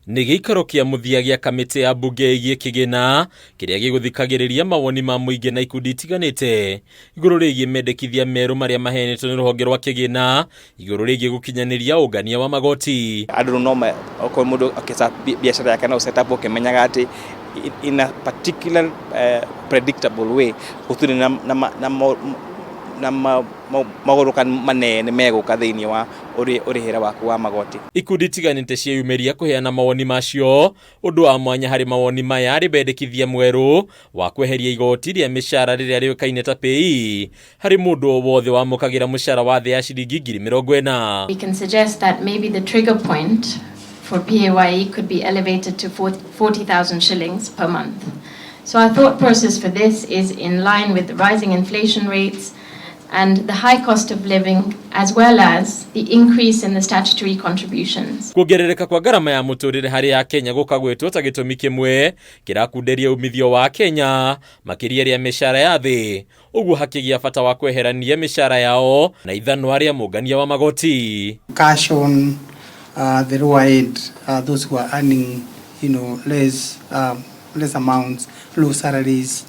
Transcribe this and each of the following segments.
nĩ gĩikaro kĩa mũthia gĩa kamĩtĩ ya mbunge ĩgiĩ kĩgĩna kĩrĩa gĩgũthikagĩrĩria mawoni ma mũingĩ na ikundi itiganĩte igũrũ rĩgiĩ mendekithia merũ marĩa maheanĩtwo nĩ rũhonge rwa kĩgĩna igũrũ rĩgiĩ gũkinyanĩria ũngania wa magoti. Andũ no okorwo mũndũ akĩsa biacara yake no set up ũkĩmenyaga atĩ in a particular predictable way gũtirĩ na magũrũkan manene megũka thĩinĩ wa ũrĩhĩra waku wa magoti. Ikundi itiganĩte cieyumĩria kũheana mawoni macio. Ũndũ wa mwanya harĩ mawoni maya arĩ mendekithia mwerũ wa kweheria igoti rĩa mĩcara rĩrĩa rĩũĩkaine ta PAYE harĩ mũndũ o wothe wamũkagĩra mũcara wa thĩ ya ciringi 40,000. We can suggest that maybe the trigger point for PAYE could be elevated to 40,000 shillings per month. So our thought process for this is in line with the rising inflation rates and the high cost of living, as well as the increase in the statutory contributions. Kuongerereka kwa garama ya mũtũrĩre harĩ Kenya gũkagwĩtwo ta gĩtũmi kĩmwe kĩrakunderia umithio wa Kenya makĩria rĩa mĩcara ya thĩ. Ũguo hakĩgia bata wa kweherania mĩcara yao na ithanwa rĩa mũngania wa magoti. Cash on the lower end, those who are earning, less amounts, low salaries,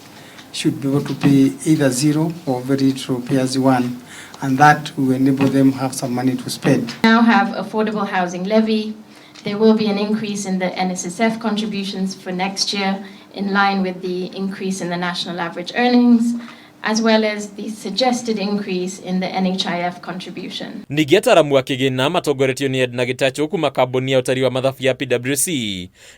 should be able to pay either zero or very little, pay as one, and that will enable them have some money to spend. Now have affordable housing levy. There will be an increase in the NSSF contributions for next year in line with the increase in the national average earnings, as well as the suggested increase in the NHIF contribution. Ningĩ Ataramu akĩgĩna matongoretio nĩ Edna Gĩtachũ kuma kambuni ya ũtari wa mathabu ya PWC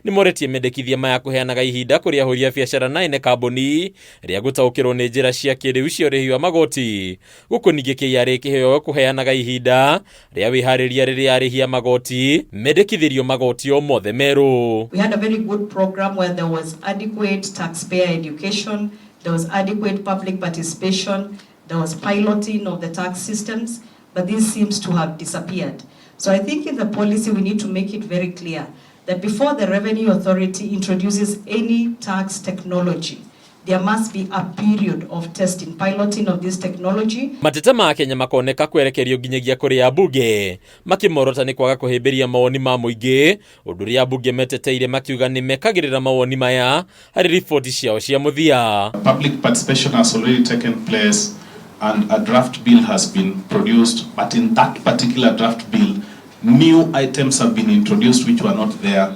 nĩ moretie mendekithia maya kũheanaga ihinda kũrĩ ahũri a biacara na ene kambuni rĩa gũtaũkĩrwo nĩ njĩra cia kĩrĩu cia ũrĩhi wa magoti. Gũkũ ningĩ KRA kĩheo kũheanaga ihinda rĩa wĩharĩria rĩrĩa arĩhi a magoti mendekithĩrio magoti o mothe merũ. We had a very good program where there was adequate taxpayer education. There was adequate public participation, there was piloting of the tax systems, but this seems to have disappeared. So I think in the policy we need to make it very clear that before the Revenue Authority introduces any tax technology, there must be a period of testing, piloting of this technology. Mateta ma Kenya makoneka kwerekerio nginyagia kũrĩ ambunge makĩmorota nĩ kwaga kũhĩmbĩria mawoni ma mũingĩ ũndũ ũrĩa ambunge meteteire makiuga nĩ mekagĩrĩra mawoni maya harĩ riboti ciao cia mũthia. Public participation has already taken place and a draft bill has been produced, but in that particular draft bill new items have been introduced which were not there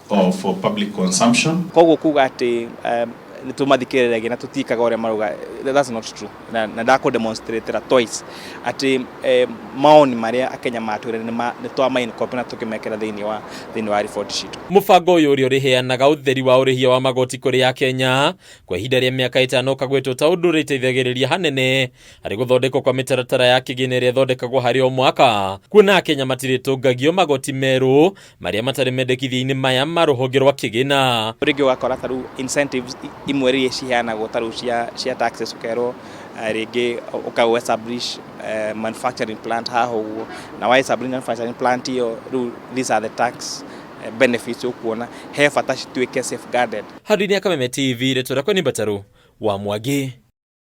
for public consumption. Koguo kuga atĩ nĩtũmathikĩrĩragia na tũtikaga ũrĩa maruga, that's not true. Na ndako demonstrate twice atĩ maoni marĩa Akenya matwĩra nĩ twama incorporate na tũkĩmekĩra thĩinĩ wa report sheet. Mũbango ũyũ ũrĩa ũrĩheanaga ũtheri wa ũrĩhia wa magoti kũrĩ Akenya kwa ihinda rĩa mĩaka 5 ũkagwĩtwo ta ũndũ ũrĩteithagĩrĩria hanene harĩ gũthondekwo kwa mĩtaratara ya kĩgĩna ĩrĩa ĩthondekagwo harĩ o mwaka. Kuona Akenya matirĩtũngagio magoti merũ marĩa matarĩ mendekithia-inĩ maya ma rũhonge rwa kĩgĩna. Rĩngĩ ũgakora tarũ incentives imwe iria ciheanagwo tarũ cia taxes ũkerwo rĩngĩ ũkaũ establish manufacturing plant haha ũguo na wa establish manufacturing plant iyo these are the tax benefits ũkuona he bata cituĩke safeguarded. Handũ-inĩ ya Kameme TV rĩtwa rĩakwa nĩ Mbatarũ wa Mwangi.